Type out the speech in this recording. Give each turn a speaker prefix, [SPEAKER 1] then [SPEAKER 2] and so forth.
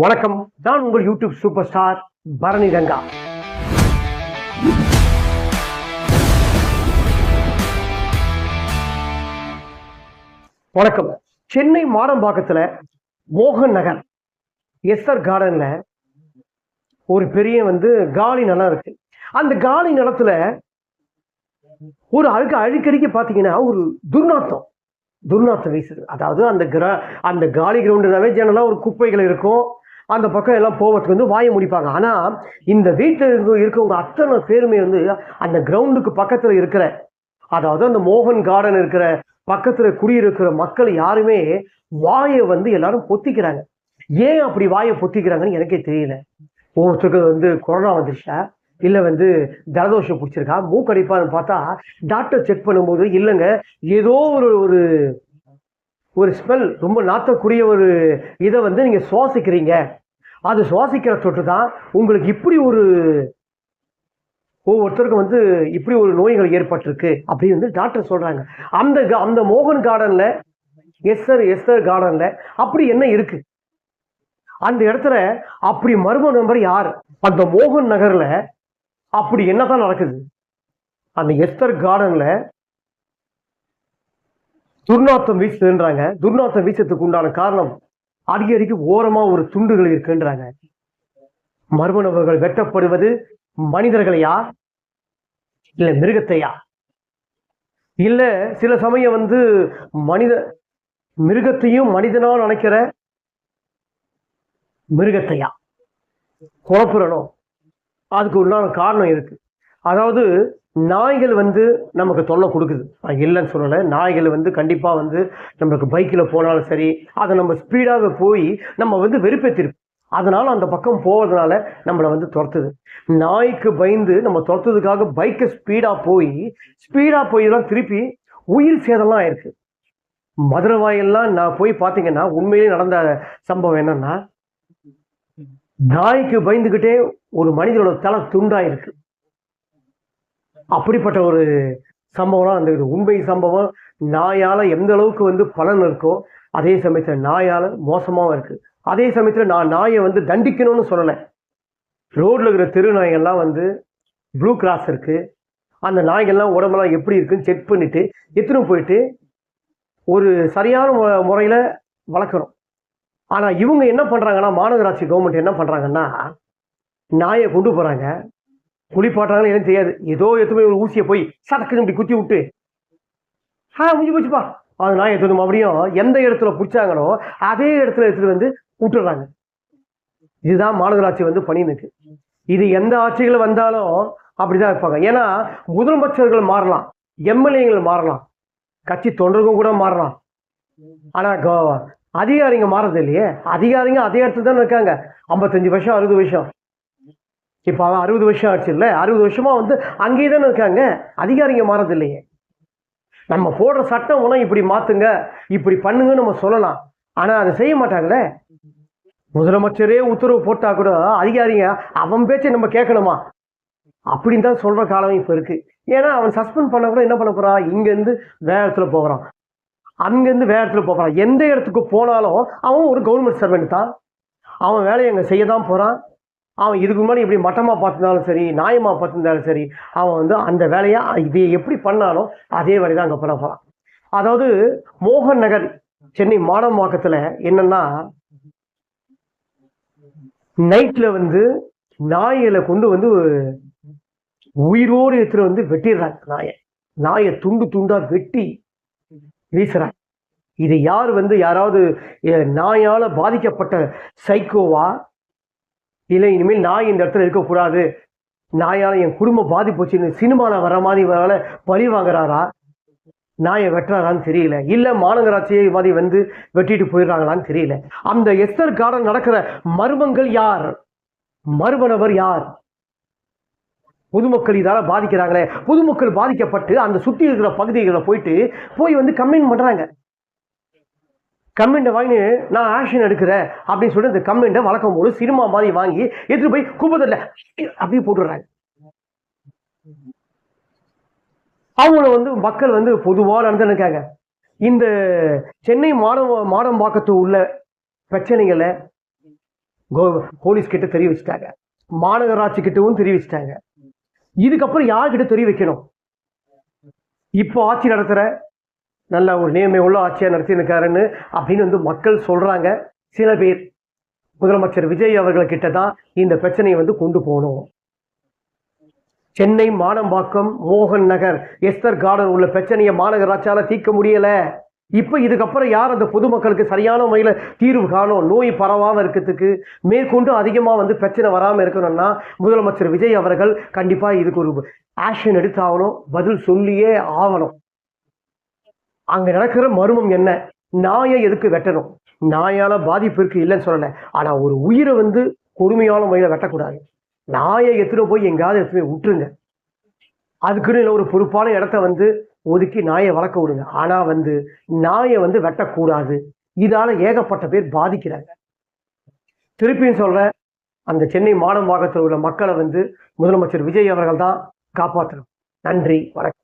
[SPEAKER 1] வணக்கம். நான் உங்கள் YouTube super star Bharani Ranga. வணக்கம். சென்னை மாடம்பாக்கத்துல மோகன் நகர் எஸ்ஆர் கார்டன்ல ஒரு பெரிய காலி நிலம் இருக்கு. அந்த காலி நிலத்துல ஒரு அழுக்கடிக்க பாத்தீங்கன்னா ஒரு துர்நாத்தம் வீசுது. அதாவது அந்த காலி கிரவுண்டுனாவே ஜெனரலா ஒரு குப்பைகள் இருக்கும். அந்த பக்கம் எல்லாம் போவதுக்கு வாயை முடிப்பாங்க. ஆனா இந்த வீட்டில் இருக்கவங்க அத்தனை பேருமே அந்த கிரவுண்டுக்கு பக்கத்துல இருக்கிற, அதாவது அந்த மோகன் கார்டன் இருக்கிற பக்கத்துல குடியிருக்கிற மக்கள் யாருமே வாயை எல்லாரும் பொத்திக்கிறாங்க. ஏன் அப்படி வாயை பொத்திக்கிறாங்கன்னு எனக்கே தெரியல. ஒவ்வொருத்தருக்கு கொரோனா வந்துருச்சா, இல்ல ஜலதோஷம் பிடிச்சிருக்கா, மூக்கடிப்பான்னு பார்த்தா டாக்டர் செக் பண்ணும்போது இல்லைங்க, ஏதோ ஒரு ஒரு ஸ்மெல், ரொம்ப நாத்தக்கூடிய ஒரு இதை நீங்க சுவாசிக்கிறீங்க. அது சுவாசிக்கிற தொட்டு தான் உங்களுக்கு இப்படி ஒவ்வொருத்தருக்கும் இப்படி ஒரு நோய்கள் ஏற்பட்டிருக்கு அப்படின்னு டாக்டர் சொல்றாங்க. அந்த மோகன் கார்டன்ல, எஸ்ஆர் கார்டன்ல அப்படி என்ன இருக்கு? அந்த இடத்துல அப்படி மர்ம நபர் யார்? அந்த மோகன் நகர்ல அப்படி என்னதான் நடக்குது? அந்த எஸ்ஆர் கார்டன்ல துர்நாத்தம் வீசுன்றாங்க. துர்நாத்தம் வீசத்துக்கு உண்டான காரணம் அடிக்கடிக்கு ஓரமா ஒரு துண்டுகள் இருக்குன்றாங்க. மர்ம நபர்கள் வெட்டப்படுவது மனிதர்களையா இல்ல மிருகத்தையா? இல்ல சில சமயம் மிருகத்தையும் மனிதனால் நினைக்கிற மிருகத்தையா குழப்புறணும். அதுக்கு உண்டான காரணம் இருக்கு. அதாவது நாய்கள் நமக்கு தொல்லை கொடுக்குது, இல்லைன்னு சொல்லலை. நாய்கள் கண்டிப்பா நம்மளுக்கு பைக்கில் போனாலும் சரி, அதை நம்ம ஸ்பீடாக போய் நம்ம வெறுப்பேற்றிருப்போம். அதனால அந்த பக்கம் போவதனால நம்மளை துரத்துது. நாய்க்கு பயந்து நம்ம துரத்துறதுக்காக பைக்கை ஸ்பீடா போய் எல்லாம் திருப்பி உயிர் சேதம்லாம் ஆயிருக்கு. மதுரவாயெல்லாம் நான் போய் பார்த்தீங்கன்னா உண்மையிலே நடந்த சம்பவம் என்னன்னா, நாய்க்கு பயந்துகிட்டே ஒரு மனிதனோட தலை துண்டாயிருக்கு. அப்படிப்பட்ட ஒரு சம்பவம்லாம் அந்த உண்மை சம்பவம். நாயால எந்த அளவுக்கு பலன் இருக்கோ, அதே சமயத்துல நாயால மோசமாவும் இருக்கு. அதே சமயத்துல நான் நாயை தண்டிக்கணும்னு சொல்லலை. ரோட்ல இருக்கிற தெரு நாய்கள்லாம் ப்ளூ கிராஸ் இருக்கு, அந்த நாய்கள்லாம் உடம்பெல்லாம் எப்படி இருக்குன்னு செக் பண்ணிட்டு எடுத்துன்னு போயிட்டு ஒரு சரியான முறையில வளர்க்கணும். ஆனா இவங்க என்ன பண்றாங்கன்னா, மாநகராட்சி கவர்மெண்ட் என்ன பண்றாங்கன்னா, நாயை கொண்டு போறாங்க, குளிப்பாட்டுறாங்கன்னு எனக்கு தெரியாது, ஏதோ எதுவுமே ஒரு ஊசியை போய் சடக்குன்னு இப்படி குத்தி விட்டு முடிஞ்சு போச்சுப்பா, அது நாயை எடுத்து மறுபடியும் எந்த இடத்துல பிடிச்சாங்களோ அதே இடத்துல எடுத்துட்டு விட்டுறாங்க. இதுதான் மாநகராட்சி பண்ணிருக்கு. இது எந்த ஆட்சிகள் வந்தாலும் அப்படிதான் இருப்பாங்க. ஏன்னா முதலமைச்சர்கள் மாறலாம், எம்எல்ஏங்கள் மாறலாம், கட்சி தொண்டர்கள் கூட மாறலாம். ஆனா அதிகாரிங்க மாறது இல்லையே. அதிகாரிங்க அதே இடத்துல தான் இருக்காங்க. 55 வருஷம் 60 வருஷம், இப்ப 60 வருஷம் ஆச்சு இல்ல, 60 வருஷமா அங்கேயே தானே இருக்காங்க. அதிகாரிங்க மாறது இல்லையே. நம்ம போடுற சட்டம் இப்படி மாத்துங்க, இப்படி பண்ணுங்க நம்ம சொல்லலாம், ஆனா அதை செய்ய மாட்டாங்களே. முதலமைச்சரே உத்தரவு போட்டா கூட அதிகாரிங்க அவன் பேச்சை நம்ம கேட்கணுமா அப்படின்னு தான் சொல்ற காலம் இப்ப இருக்கு. ஏன்னா அவன் சஸ்பெண்ட் பண்ண கூட என்ன பண்ண போறான், இங்க இருந்து வேற இடத்துல போகிறான், அங்கிருந்து வேற இடத்துல போகிறான். எந்த இடத்துக்கு போனாலும் அவன் ஒரு கவர்மெண்ட் சர்வெண்ட் தான், அவன் வேலையை அங்க செய்ய தான் போறான். அவன் இதுக்கு முன்னாடி இப்படி மட்டமா பார்த்திருந்தாலும் சரி, நியாயமா பார்த்திருந்தாலும் சரி, அவன் அந்த வேலையை இதை எப்படி பண்ணாலும் அதே வேலையை தான் அங்க பண்ண போறான். அதாவது மோகன் நகர் சென்னை மாடம்பாக்கத்துல என்னன்னா, நைட்ல நாய்களை கொண்டு உயிரோடு எடுத்துட்டு வெட்டிடுறாங்க. நாயை துண்டு துண்டா வெட்டி வீசுறாங்க. இது யார் யாராவது நாயால பாதிக்கப்பட்ட சைக்கோவா, இல்லை இனிமேல் நாய் இந்த இடத்துல இருக்கக்கூடாது, நாயால என் குடும்பம் பாதிப்போச்சுன்னு சினிமால வர மாதிரி பழி வாங்குறாரா, நாயை வெட்டுறாரான்னு தெரியல. இல்ல மாநகராட்சியை மாதிரி வெட்டிட்டு போயிடுறாங்களான்னு தெரியல. அந்த எஸ்ஆர் கார்டன் நடக்கிற மர்மங்கள் யார்? மர்ம நபர் யார்? பொதுமக்கள் இதால பாதிக்கிறாங்களே, பொதுமக்கள் பாதிக்கப்பட்டு அந்த சுத்தி இருக்கிற பகுதிகளை போய் கம்ப்ளைண்ட் பண்றாங்க. கம்ப்ளைண்ட்டை வாங்கி நான் ஆக்ஷன் எடுக்கிறேன் அப்படின்னு சொல்லிட்டு இந்த கம்ப்ளைண்ட்டை வழக்கம் போது சினிமா மாதிரி வாங்கி எடுத்துட்டு போய் குப்பத்தில் அப்படியே போட்டுடுறாங்க. அவங்க மக்கள் பொதுவா நடந்துருக்காங்க. இந்த சென்னை மாடம்பாக்கத்து உள்ள பிரச்சனைகளை போலீஸ் கிட்ட தெரிவிச்சிட்டாங்க, மாநகராட்சி கிட்டவும் தெரிவிச்சிட்டாங்க. இதுக்கப்புறம் யார்கிட்ட தெரிய வைக்கணும்? இப்போ ஆட்சி நடத்துகிற நல்ல ஒரு நேர்மை உள்ள ஆட்சியாக நடத்தியிருக்காருன்னு அப்படின்னு வந்து மக்கள் சொல்கிறாங்க. சில பேர் முதலமைச்சர் விஜய் அவர்கள்கிட்ட தான் இந்த பிரச்சனையை வந்து கொண்டு போகணும். சென்னை மானம்பாக்கம், மோகன் நகர், எஸ்தர் கார்டன் உள்ள பிரச்சனையை மாநகராட்சியால் தீர்க்க முடியலை. இப்போ இதுக்கப்புறம் யார் அந்த பொதுமக்களுக்கு சரியான முறையில் தீர்வு காணும்? நோய் பரவாமல் இருக்கிறதுக்கு, மேற்கொண்டு அதிகமாக வந்து பிரச்சனை வராமல் இருக்கணும்னா முதலமைச்சர் விஜய் அவர்கள் கண்டிப்பாக இதுக்கு ஒரு ஆக்ஷன் எடுத்தாகணும், பதில் சொல்லியே ஆகணும். அங்கே நடக்கிற மர்மம் என்ன? நாயை எதுக்கு வெட்டணும்? நாயால் பாதிப்பு இருக்கு இல்லைன்னு சொல்லலை, ஆனால் ஒரு உயிரை வந்து கொடுமையான முறையில் வெட்டக்கூடாது. நாயை எடுத்துகிட்டு போய் எங்கேயாவது எடுத்து போய் விட்டுருங்க. அதுக்குன்னு இல்லை, ஒரு பொறுப்பான இடத்த வந்து ஒதுக்கி நாயை வளர்க்க விடுங்க. ஆனால் வந்து நாயை வந்து வெட்டக்கூடாது. இதால் ஏகப்பட்ட பேர் பாதிக்கிறாங்க. திருப்பியும் சொல்கிறேன், அந்த சென்னை மானம்பாக்கத்தில் உள்ள மக்களை வந்து முதலமைச்சர் விஜய் அவர்கள் தான் காப்பாற்றணும். நன்றி, வணக்கம்.